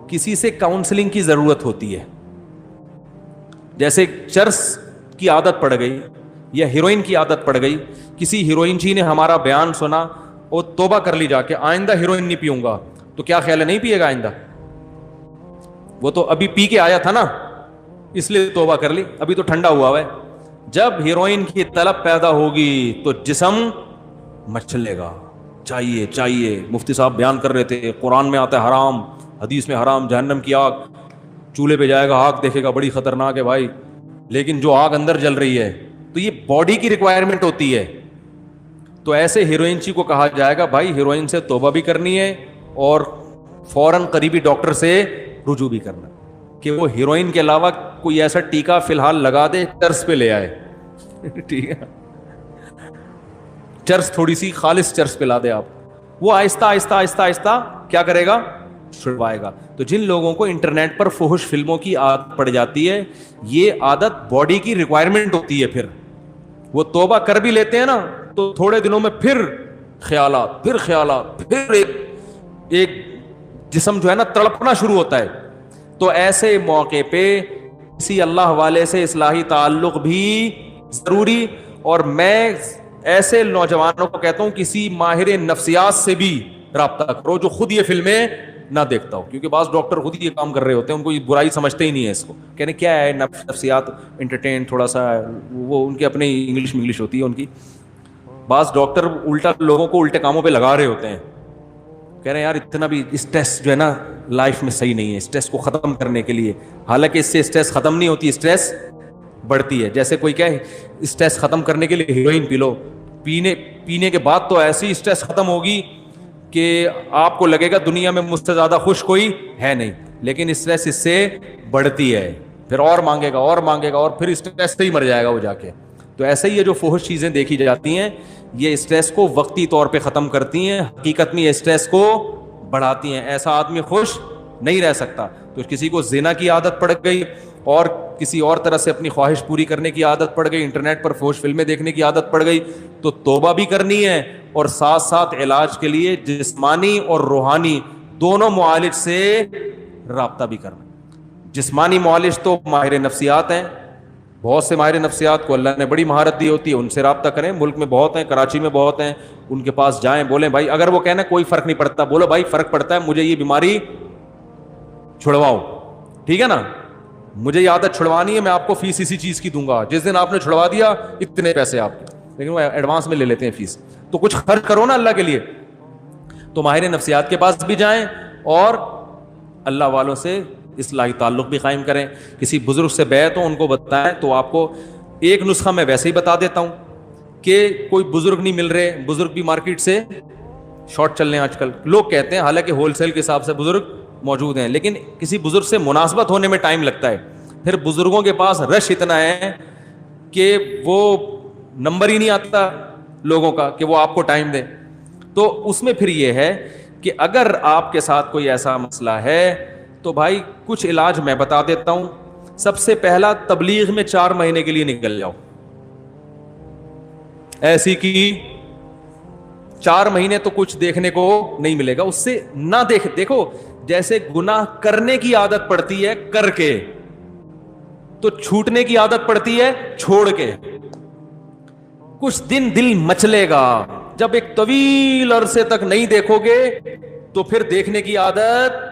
کسی سے کاؤنسلنگ کی ضرورت ہوتی ہے. جیسے چرس کی عادت پڑ گئی یا ہیروئن کی عادت پڑ گئی, کسی ہیروئن جی نے ہمارا بیان سنا اور توبہ کر لی جا کے, آئندہ ہیروئن نہیں پیوں گا, تو کیا خیال ہے نہیں پیے گا آئندہ؟ وہ تو ابھی پی کے آیا تھا نا, اس لیے توبہ کر لی, ابھی تو ٹھنڈا ہوا ہے. جب ہیروئن کی طلب پیدا ہوگی تو جسم مچلے گا, چاہیے چاہیے. مفتی صاحب بیان کر رہے تھے, قرآن میں آتا ہے حرام, حدیث میں حرام, جہنم کی آگ, چولہے پہ جائے گا, آگ دیکھے گا, بڑی خطرناک ہے بھائی. لیکن جو آگ اندر جل رہی ہے تو یہ باڈی کی ریکوائرمنٹ ہوتی ہے. تو ایسے ہیروئن چی کو کہا جائے گا بھائی ہیروئن سے توبہ بھی کرنی ہے اور فوراً قریبی ڈاکٹر سے رجوع بھی کرنا, کہ وہ ہیروئن کے علاوہ کوئی ایسا ٹیکا فی الحال لگا دے, چرس پہ لے آئے, ٹھیک ہے, چرس تھوڑی سی خالص چرس پہ لا دے آپ, وہ آہستہ آہستہ آہستہ آہستہ کیا کرے گا, چھڑوائے گا. تو جن لوگوں کو انٹرنیٹ پر فحش فلموں کی عادت پڑ جاتی ہے, یہ عادت باڈی کی ریکوائرمنٹ ہوتی ہے. پھر وہ توبہ کر بھی لیتے ہیں نا تو تھوڑے دنوں میں پھر خیالات, پھر ایک جسم جو ہے نا تڑپنا شروع ہوتا ہے. تو ایسے موقع پہ کسی اللہ والے سے اصلاحی تعلق بھی ضروری. اور میں ایسے نوجوانوں کو کہتا ہوں کسی ماہر نفسیات سے بھی رابطہ کرو جو خود یہ فلمیں نہ دیکھتا ہو, کیونکہ بعض ڈاکٹر خود ہی یہ کام کر رہے ہوتے ہیں, ان کو یہ برائی سمجھتے ہی نہیں ہے اس کو, کہنے کیا ہے نفسیات, انٹرٹین تھوڑا سا, وہ ان کے اپنے انگلش ہوتی ہے ان کی. بعض ڈاکٹر الٹا لوگوں کو الٹے کاموں پہ لگا رہے ہوتے ہیں, کہہ رہے ہیں یار اتنا بھی اسٹریس جو ہے نا لائف میں صحیح نہیں ہے, اسٹریس کو ختم کرنے کے لیے. حالانکہ اس سے اسٹریس ختم نہیں ہوتی, اسٹریس بڑھتی ہے. جیسے کوئی کہے اسٹریس ختم کرنے کے لیے ہیروئن پی لو, پینے کے بعد تو ایسی اسٹریس ختم ہوگی کہ آپ کو لگے گا دنیا میں مجھ سے زیادہ خوش کوئی ہے نہیں, لیکن اسٹریس اس سے بڑھتی ہے, پھر اور مانگے گا اور پھر اسٹریس سے ہی مر جائے گا وہ جا کے. تو ایسے ہی یہ جو فحش چیزیں دیکھی جاتی ہیں یہ اسٹریس کو وقتی طور پہ ختم کرتی ہیں, حقیقت میں یہ اسٹریس کو بڑھاتی ہیں. ایسا آدمی خوش نہیں رہ سکتا. تو کسی کو زنا کی عادت پڑ گئی اور کسی اور طرح سے اپنی خواہش پوری کرنے کی عادت پڑ گئی, انٹرنیٹ پر فحش فلمیں دیکھنے کی عادت پڑ گئی, تو توبہ بھی کرنی ہے اور ساتھ ساتھ علاج کے لیے جسمانی اور روحانی دونوں معالج سے رابطہ بھی کرنا. جسمانی معالج تو ماہر نفسیات ہیں, بہت سے ماہر نفسیات کو اللہ نے بڑی مہارت دی ہوتی ہے, ان سے رابطہ کریں, ملک میں بہت ہیں, کراچی میں بہت ہیں, ان کے پاس جائیں, بولیں بھائی اگر وہ کہنا کوئی فرق نہیں پڑتا, بولو بھائی فرق پڑتا ہے, مجھے یہ بیماری چھڑواؤ, ٹھیک ہے نا, مجھے یہ عادت چھڑوانی ہے, میں آپ کو فیس اسی چیز کی دوں گا, جس دن آپ نے چھڑوا دیا اتنے پیسے آپ کے, لیکن وہ ایڈوانس میں لے لیتے ہیں فیس, تو کچھ خرچ کرو نا اللہ کے لیے. تو ماہر نفسیات کے پاس بھی جائیں اور اللہ والوں سے اصلاحی تعلق بھی قائم کریں. کسی بزرگ سے بیعت ہو, ان کو بتائیں. تو آپ کو ایک نسخہ میں ویسے ہی بتا دیتا ہوں کہ کوئی بزرگ نہیں مل رہے, بزرگ بھی مارکیٹ سے شارٹ چل رہے ہیں آج کل, لوگ کہتے ہیں, حالانکہ ہول سیل کے حساب سے بزرگ موجود ہیں, لیکن کسی بزرگ سے مناسبت ہونے میں ٹائم لگتا ہے. پھر بزرگوں کے پاس رش اتنا ہے کہ وہ نمبر ہی نہیں آتا لوگوں کا کہ وہ آپ کو ٹائم دے. تو اس میں پھر یہ ہے کہ اگر آپ کے ساتھ کوئی ایسا مسئلہ ہے تو بھائی کچھ علاج میں بتا دیتا ہوں. سب سے پہلا, تبلیغ میں 4 مہینے کے لیے نکل جاؤ. ایسی کی 4 مہینے تو کچھ دیکھنے کو نہیں ملے گا, اس سے نہ دیکھو جیسے گناہ کرنے کی عادت پڑتی ہے کر کے, تو چھوٹنے کی عادت پڑتی ہے چھوڑ کے. کچھ دن دل مچلے گا, جب ایک طویل عرصے تک نہیں دیکھو گے تو پھر دیکھنے کی عادت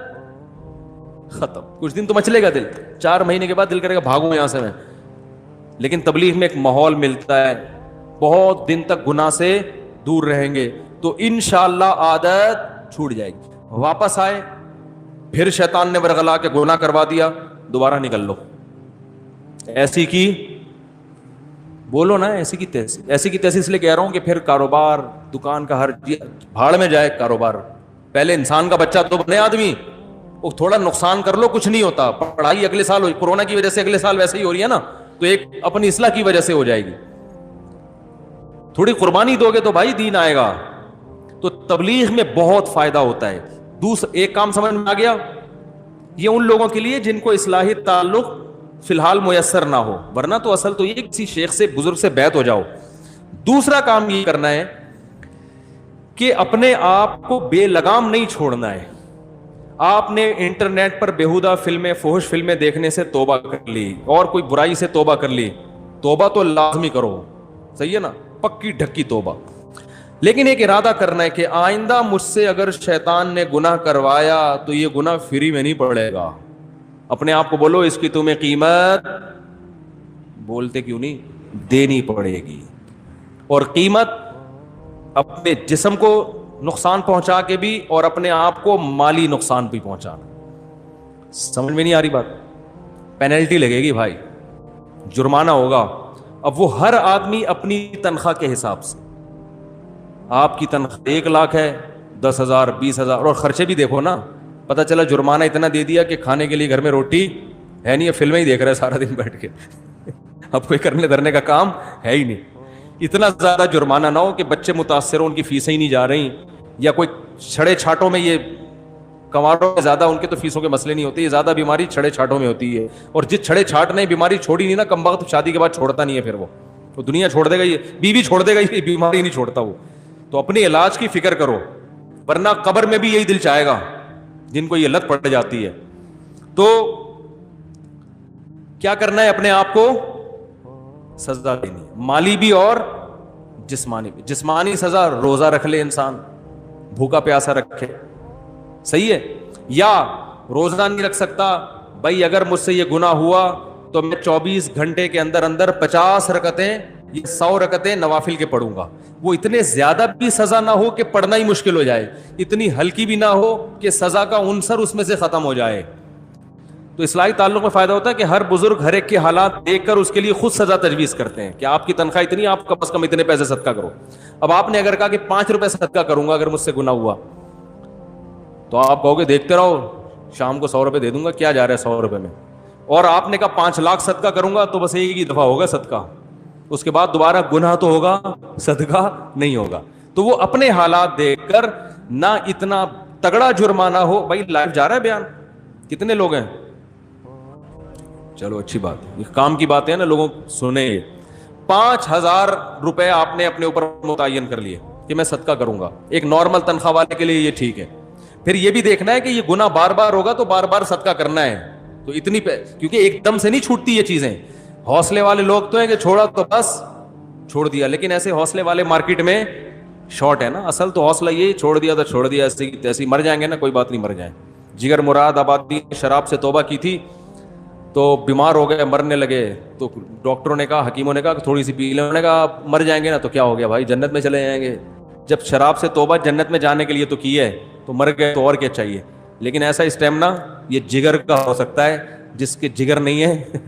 ختم. کچھ دن تو مچلے گا دل, 4 مہینے کے بعد دل کرے گا بھاگوں یہاں سے میں. لیکن تبلیغ میں ایک ماحول ملتا ہے, بہت دن تک گناہ سے دور رہیں گے تو انشاءاللہ عادت چھوٹ جائے گی. واپس آئے, پھر شیطان نے ورغلا کے گناہ کروا دیا, دوبارہ نکل لو. ایسی کی بولو نا, ایسی کی تیسی, ایسی کی تیسی اس لیے کہہ رہا ہوں کہ پھر کاروبار, دکان کا ہر بھاڑ میں جائے کاروبار. پہلے انسان کا بچہ تو بنے آدمی, وہ تھوڑا نقصان کر لو کچھ نہیں ہوتا. پڑھائی اگلے سال ہوئی, کورونا کی وجہ سے اگلے سال ویسے ہی ہو رہی ہے نا, تو ایک اپنی اصلاح کی وجہ سے ہو جائے گی. تھوڑی قربانی دو گے تو بھائی دین آئے گا. تو تبلیغ میں بہت فائدہ ہوتا ہے. ایک کام سمجھ میں آ گیا, یہ ان لوگوں کے لیے جن کو اصلاحی تعلق فی الحال میسر نہ ہو, ورنہ تو اصل تو یہ کسی شیخ سے, بزرگ سے بیعت ہو جاؤ. دوسرا کام یہ کرنا ہے کہ اپنے آپ کو بے لگام نہیں چھوڑنا ہے. آپ نے انٹرنیٹ پر بیہودہ فلمیں, فحش فلمیں دیکھنے سے توبہ کر لی, اور کوئی برائی سے توبہ کر لی, توبہ تو لازمی کرو, صحیح ہے نا, پکی ڈھکی توبہ. لیکن ایک ارادہ کرنا ہے کہ آئندہ مجھ سے اگر شیطان نے گناہ کروایا تو یہ گناہ فری میں نہیں پڑے گا. اپنے آپ کو بولو اس کی تمہیں قیمت, بولتے کیوں نہیں, دینی پڑے گی. اور قیمت اپنے جسم کو نقصان پہنچا کے بھی, اور اپنے آپ کو مالی نقصان بھی پہنچانا. سمجھ میں نہیں آ رہی بات؟ پینلٹی لگے گی بھائی, جرمانہ ہوگا. اب وہ ہر آدمی اپنی تنخواہ کے حساب سے, آپ کی تنخواہ 1 لاکھ ہے, 10,000 20,000, اور خرچے بھی دیکھو نا. پتہ چلا جرمانہ اتنا دے دیا کہ کھانے کے لیے گھر میں روٹی ہے نہیں, فلمیں ہی دیکھ رہے سارا دن بیٹھ کے, اب کوئی کرنے دھرنے کا کام ہے ہی نہیں. اتنا زیادہ جرمانہ نہ ہو کہ بچے متاثر ہوں, ان کی فیسیں ہی نہیں جا رہی, یا کوئی چھڑے چھاٹوں میں, یہ کنواروں میں زیادہ ان کے تو فیسوں کے مسئلے نہیں ہوتے, یہ زیادہ بیماری چھڑے چھاٹوں میں ہوتی ہے. اور جس چھڑے چھاٹ نے بیماری چھوڑی نہیں نا, کم وقت شادی کے بعد چھوڑتا نہیں ہے, پھر وہ دنیا چھوڑ دے گا, یہ بیوی چھوڑ دے گا, یہ بیماری نہیں چھوڑتا وہ. تو اپنے علاج کی فکر کرو, ورنہ قبر میں بھی یہی دل چاہے گا جن کو یہ لت پڑ جاتی ہے. تو کیا کرنا ہے, اپنے آپ کو سزا دینی, مالی بھی اور جسمانی بھی. جسمانی سزا, روزہ رکھ لے انسان, بھوکا پیاسا رکھے, صحیح ہے. یا روزہ نہیں رکھ سکتا, بھائی اگر مجھ سے یہ گناہ ہوا تو میں 24 گھنٹے کے اندر 50 رکعتیں یا 100 رکعتیں نوافل کے پڑھوں گا. وہ اتنے زیادہ بھی سزا نہ ہو کہ پڑھنا ہی مشکل ہو جائے, اتنی ہلکی بھی نہ ہو کہ سزا کا عنصر اس میں سے ختم ہو جائے. تو اصلاحی تعلق میں فائدہ ہوتا ہے کہ ہر بزرگ ہر ایک کے حالات دیکھ کر اس کے لیے خود سزا تجویز کرتے ہیں کہ آپ کی تنخواہ اتنی, آپ کم از کم اتنے پیسے صدقہ کرو. اب آپ نے اگر کہا کہ 5 روپے صدقہ کروں گا اگر مجھ سے گناہ ہوا, تو آپ کہو گے دیکھتے رہو, شام کو 100 روپے دے دوں گا, کیا جا رہا ہے 100 روپے میں. اور آپ نے کہا 5 لاکھ صدقہ کروں گا, تو بس ایک ہی دفعہ ہوگا صدقہ, اس کے بعد دوبارہ گناہ تو ہوگا, صدقہ نہیں ہوگا. تو وہ اپنے حالات دیکھ کر, نہ اتنا تگڑا جرمانہ ہو. بھائی لائف جا رہا ہے بیان, کتنے لوگ ہیں, چلو اچھی بات ہے, یہ کام کی بات ہے نا, لوگوں سنے. 5,000 روپے آپ نے اپنے اوپر متعین کر لیے کہ میں صدقہ کروں گا, ایک نارمل تنخواہ والے کے لیے یہ ٹھیک ہے. پھر یہ بھی دیکھنا ہے کہ یہ گناہ بار بار ہوگا تو بار بار صدقہ کرنا ہے, تو اتنی کیونکہ ایک دم سے نہیں چھوٹتی یہ چیزیں, حوصلے والے لوگ تو ہیں کہ چھوڑا تو بس چھوڑ دیا, لیکن ایسے حوصلے والے مارکیٹ میں شارٹ ہے نا. اصل تو حوصلہ یہ چھوڑ دیا تو چھوڑ دیا, ایسے مر جائیں گے نا, کوئی بات نہیں مر جائیں. جگر مراد آبادی نے شراب سے توبہ کی تھی تو بیمار ہو گئے, مرنے لگے, تو ڈاکٹروں نے کہا, حکیموں نے کہا کہ تھوڑی سی پی لیں. انہوں نے کہا مر جائیں گے نا تو کیا ہو گیا بھائی, جنت میں چلے جائیں گے. جب شراب سے توبہ جنت میں جانے کے لیے تو کی ہے, تو مر گئے تو اور کیا چاہیے. لیکن ایسا اسٹیمنا یہ جگر کا ہو سکتا ہے, جس کے جگر نہیں ہے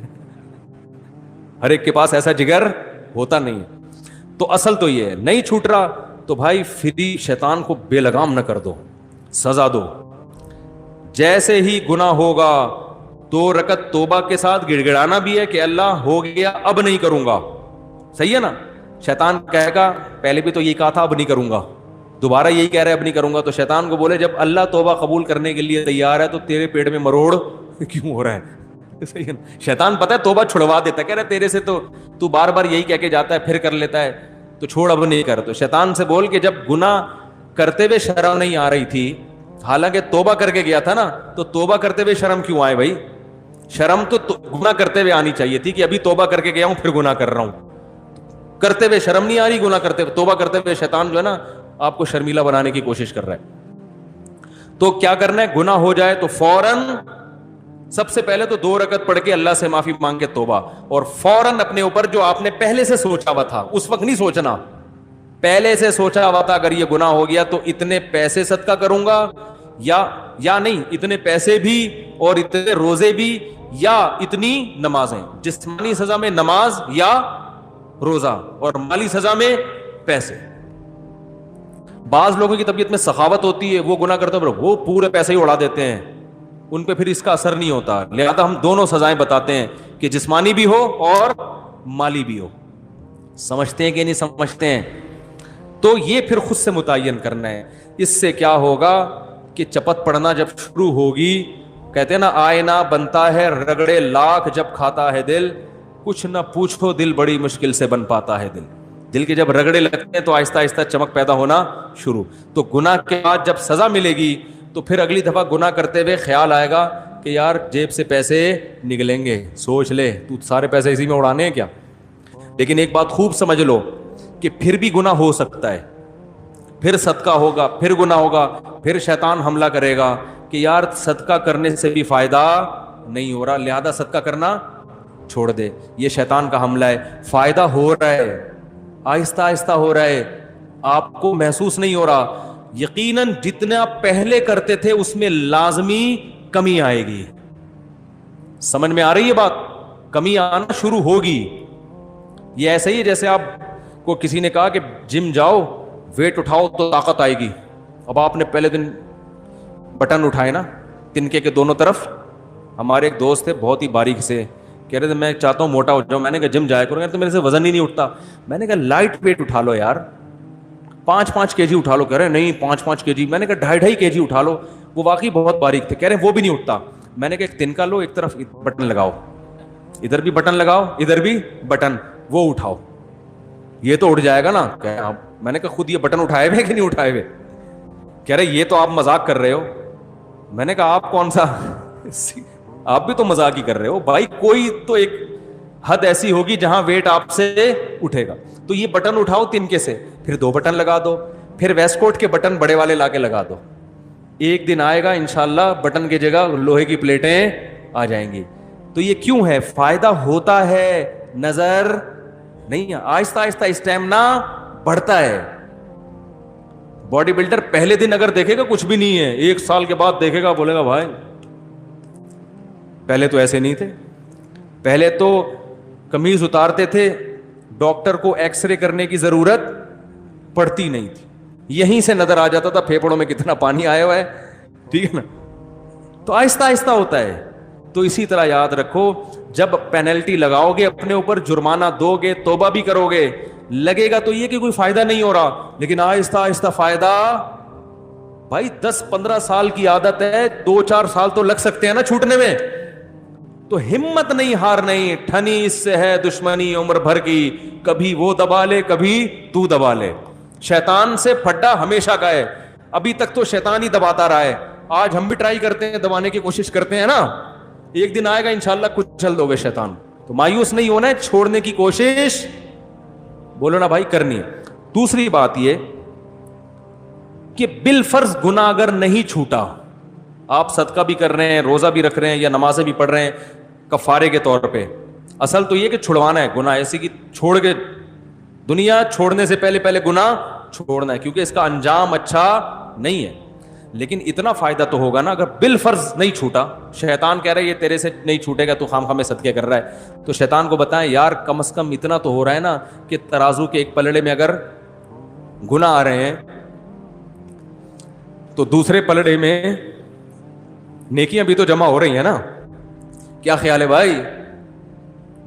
ہر ایک کے پاس ایسا جگر ہوتا نہیں ہے. تو اصل تو یہ ہے, نہیں چھوٹ رہا تو بھائی فری شیطان کو بے لگام نہ کر دو, سزا دو. جیسے ہی گناہ ہوگا 2 رکعت توبہ کے ساتھ گڑ گڑانا بھی ہے کہ اللہ ہو گیا اب نہیں کروں گا. صحیح ہے نا. شیطان کہے گا پہلے بھی تو یہی کہا تھا اب نہیں کروں گا, دوبارہ یہی کہہ رہے اب نہیں کروں گا. تو شیطان کو بولے جب اللہ توبہ قبول کرنے کے لیے تیار ہے تو تیرے پیٹ میں مروڑ کیوں ہو رہا ہے. صحیح ہے نا. شیطان پتہ ہے توبہ چھڑوا دیتا ہے, کہہ رہے تیرے سے تو بار بار یہی کہہ کے جاتا ہے پھر کر لیتا ہے, تو چھوڑ اب نہیں کر. تو شیطان سے بول کہ جب گناہ کرتے ہوئے شرم نہیں آ رہی تھی, حالانکہ توبہ کر کے گیا تھا نا, تو توبہ کرتے ہوئے شرم کیوں آئے بھائی. شرم تو گناہ کرتے ہوئے آنی چاہیے تھی کہ ابھی توبہ کر کے گیا ہوں پھر گناہ کر رہا ہوں. کرتے ہوئے شرم نہیں آ رہی, گناہ کرتے ہوئے, توبہ کرتے ہوئے شیطان جو ہے نا آپ کو شرمیلا بنانے کی کوشش کر رہا ہے. تو کیا کرنا ہے, گناہ ہو جائے تو فوراً سب سے پہلے تو 2 رکعت پڑھ کے اللہ سے معافی مانگ کے توبہ, اور فوراً اپنے اوپر جو آپ نے پہلے سے سوچا ہوا تھا, اس وقت نہیں سوچنا, پہلے سے سوچا ہوا تھا اگر یہ گناہ ہو گیا تو اتنے پیسے صدقہ کروں گا یا نہیں, اتنے پیسے بھی اور اتنے روزے بھی یا اتنی نمازیں, جسمانی سزا میں نماز یا روزہ اور مالی سزا میں پیسے. بعض لوگوں کی طبیعت میں سخاوت ہوتی ہے, وہ گناہ کرتے ہیں وہ پورے پیسے ہی اڑا دیتے ہیں, ان پہ پھر اس کا اثر نہیں ہوتا. لہذا ہم دونوں سزائیں بتاتے ہیں کہ جسمانی بھی ہو اور مالی بھی ہو. سمجھتے ہیں کہ نہیں سمجھتے ہیں؟ تو یہ پھر خود سے متعین کرنا ہے. اس سے کیا ہوگا کہ چپت پڑنا جب شروع ہوگی, کہتے ہیں نا آئینہ بنتا ہے رگڑے لاکھ جب کھاتا ہے دل, کچھ نہ پوچھو دل بڑی مشکل سے بن پاتا ہے دل. دل کے جب رگڑے لگتے ہیں تو آہستہ آہستہ چمک پیدا ہونا شروع. تو گناہ کے بعد جب سزا ملے گی تو پھر اگلی دفعہ گناہ کرتے ہوئے خیال آئے گا کہ یار جیب سے پیسے نکلیں گے, سوچ لے تو سارے پیسے اسی میں اڑانے ہیں کیا. لیکن ایک بات خوب سمجھ لو کہ پھر بھی گناہ ہو سکتا ہے, پھر صدقہ ہوگا, پھر گناہ ہوگا, پھر شیطان حملہ کرے گا کہ یار صدقہ کرنے سے بھی فائدہ نہیں ہو رہا, لہذا صدقہ کرنا چھوڑ دے. یہ شیطان کا حملہ ہے. فائدہ ہو رہا ہے, آہستہ آہستہ ہو رہا ہے, آپ کو محسوس نہیں ہو رہا. یقیناً جتنا پہلے کرتے تھے اس میں لازمی کمی آئے گی. سمجھ میں آ رہی ہے بات؟ کمی آنا شروع ہوگی. یہ ایسے ہی جیسے آپ کو کسی نے کہا کہ جم جاؤ ویٹ اٹھاؤ تو طاقت آئے گی. اب آپ نے پہلے دن بٹن اٹھائے نا تنکے کے دونوں طرف. ہمارے ایک دوست تھے بہت ہی باریک سے, کہہ رہے تھے میں چاہتا ہوں موٹا ہو جاؤں. میں نے کہا جم جایا کرو. تو میرے سے وزن ہی نہیں اٹھتا. میں نے کہا لائٹ ویٹ اٹھا لو یار, 5-5 kg اٹھا لو. کہہ رہے نہیں 5-5 kg. میں نے کہا 2.5 kg اٹھا لو. وہ واقعی بہت باریک تھے. کہہ رہے وہ بھی نہیں اٹھتا. میں نے کہا ایک تنکا لو, ایک طرف بٹن لگاؤ, ادھر بھی بٹن لگاؤ, ادھر بھی بٹن, وہ اٹھاؤ, یہ تو اٹھ جائے گا نا. میں نے کہا خود یہ بٹن اٹھائے ہوئے کہ نہیں اٹھائے ہوئے؟ کہہ رہے یہ تو آپ مذاق کر رہے ہو. میں نے کہا آپ کون سا, آپ بھی تو مذاق ہی کر رہے ہو بھائی. کوئی تو ایک حد ایسی ہوگی جہاں ویٹ آپ سے اٹھے گا. تو یہ بٹن اٹھاؤ تنکے سے, پھر 2 بٹن لگا دو, پھر ویسٹ کوٹ کے بٹن بڑے والے لا کے لگا دو. ایک دن آئے گا انشاءاللہ بٹن کی جگہ لوہے کی پلیٹیں آ جائیں گی. تو یہ کیوں ہے؟ فائدہ ہوتا ہے, نظر نہیں. آہستہ آہستہ اسٹیمنا بڑھتا ہے. باڈی بلڈر پہلے دن اگر دیکھے گا کچھ بھی نہیں ہے, 1 سال کے بعد دیکھے گا بولے گا بھائی پہلے تو ایسے نہیں تھے. پہلے تو قمیض اتارتے تھے, ڈاکٹر کو ایکس رے کرنے کی ضرورت پڑتی نہیں تھی, یہیں سے نظر آ جاتا تھا پھیپڑوں میں کتنا پانی آیا ہوا ہے. ٹھیک ہے نا. تو آہستہ آہستہ ہوتا ہے. تو اسی طرح یاد رکھو, جب پینلٹی لگاؤ گے اپنے اوپر, جرمانہ دو گے, توبہ بھی کرو گے, لگے گا تو یہ کہ کوئی فائدہ نہیں ہو رہا, لیکن آہستہ آہستہ فائدہ. بھائی 10-15 سال کی عادت ہے, 2-4 سال تو لگ سکتے ہیں نا چھوٹنے میں. تو ہمت نہیں ہارنی, ٹھنی اس سے ہے دشمنی عمر بھر کی, کبھی وہ دبا لے کبھی تو دبا لے. شیطان سے پھڈا ہمیشہ کا ہے, ابھی تک تو شیطان ہی دباتا رہا ہے. آج ہم بھی ٹرائی کرتے ہیں, دبانے کی کوشش کرتے ہیں نا. ایک دن آئے گا انشاءاللہ کچل دو گے شیطان. تو مایوس نہیں ہونا ہے, چھوڑنے کی کوشش بولو نا بھائی کرنی ہے. دوسری بات یہ کہ بالفرض گناہ اگر نہیں چھوٹا, آپ صدقہ بھی کر رہے ہیں, روزہ بھی رکھ رہے ہیں, یا نمازیں بھی پڑھ رہے ہیں کفارے کے طور پہ, اصل تو یہ کہ چھڑوانا ہے گناہ, ایسی کہ چھوڑ کے دنیا چھوڑنے سے پہلے گناہ چھوڑنا ہے, کیونکہ اس کا انجام اچھا نہیں ہے. لیکن اتنا فائدہ تو ہوگا نا اگر بالفرض نہیں چھوٹا. شیطان کہہ رہا ہے یہ تیرے سے نہیں چھوٹے گا, تو خام خام میں صدقے کر رہا ہے. تو شیطان کو بتائیں یار کم از کم اتنا تو ہو رہا ہے نا کہ ترازو کے ایک پلڑے میں اگر گناہ آ رہے ہیں تو دوسرے پلڑے میں نیکیاں بھی تو جمع ہو رہی ہیں نا. کیا خیال ہے بھائی؟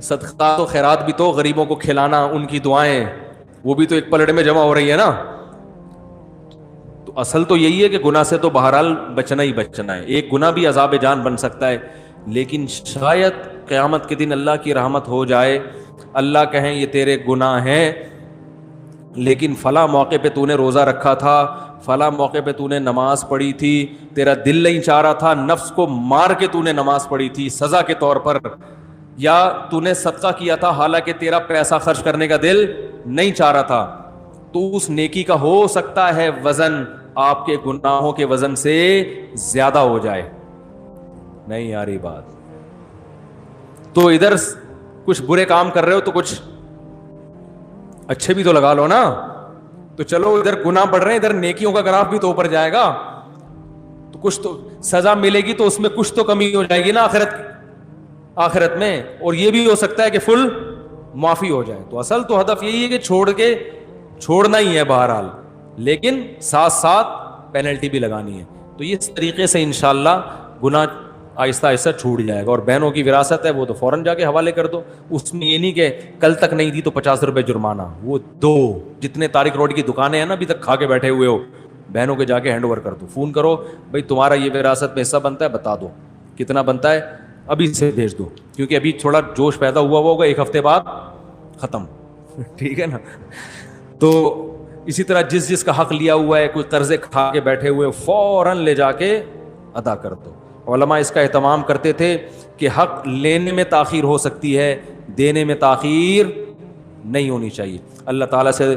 صدقات و خیرات بھی تو, غریبوں کو کھلانا, ان کی دعائیں, وہ بھی تو ایک پلڑے میں جمع ہو رہی ہے نا. تو اصل تو یہی ہے کہ گناہ سے تو بہرحال بچنا ہی بچنا ہے. ایک گناہ بھی عذاب جان بن سکتا ہے, لیکن شاید قیامت کے دن اللہ کی رحمت ہو جائے, اللہ کہیں یہ تیرے گناہ ہیں لیکن فلاں موقع پہ تو نے روزہ رکھا تھا, فلاں موقع پہ تو نے نماز پڑھی تھی, تیرا دل نہیں چاہ رہا تھا, نفس کو مار کے تو نے نماز پڑھی تھی سزا کے طور پر, یا تو نے صدقہ کیا تھا حالانکہ تیرا پیسہ خرچ کرنے کا دل نہیں چاہ رہا تھا, تو اس نیکی کا ہو سکتا ہے وزن آپ کے گناہوں کے وزن سے زیادہ ہو جائے. نہیں یاری بات, تو ادھر کچھ برے کام کر رہے ہو تو کچھ اچھے بھی تو لگا لو نا. تو چلو ادھر گناہ بڑھ رہے ہیں, ادھر نیکیوں کا گراف بھی تو اوپر جائے گا, تو کچھ تو سزا ملے گی, تو اس میں کچھ تو کمی ہو جائے گی نا آخرت میں, اور یہ بھی ہو سکتا ہے کہ فل معافی ہو جائے. تو اصل تو ہدف یہی ہے کہ چھوڑنا ہی ہے بہرحال, لیکن ساتھ ساتھ پینلٹی بھی لگانی ہے. تو اس طریقے سے انشاءاللہ گناہ آہستہ آہستہ چھوٹ جائے گا. اور بہنوں کی وراثت ہے وہ تو فوراً جا کے حوالے کر دو, اس میں یہ نہیں کہ کل تک نہیں دی تو 50 روپے جرمانہ. وہ دو جتنے طارق روڈ کی دکانیں ہیں نا ابھی تک کھا کے بیٹھے ہوئے ہو, بہنوں کے جا کے ہینڈ اوور کر دو, فون کرو بھائی تمہارا یہ وراثت میں حصہ بنتا ہے, بتا دو کتنا بنتا ہے, ابھی سے بھیج دو, کیونکہ ابھی تھوڑا جوش پیدا ہوا ہوگا, ایک ہفتے بعد ختم. ٹھیک ہے نا. تو اسی طرح جس کا حق لیا ہوا ہے, کوئی قرضے کھا کے بیٹھے ہوئے, فوراً لے جا کے ادا کر دو. علماء اس کا اہتمام کرتے تھے کہ حق لینے میں تاخیر ہو سکتی ہے, دینے میں تاخیر نہیں ہونی چاہیے. اللہ تعالیٰ سے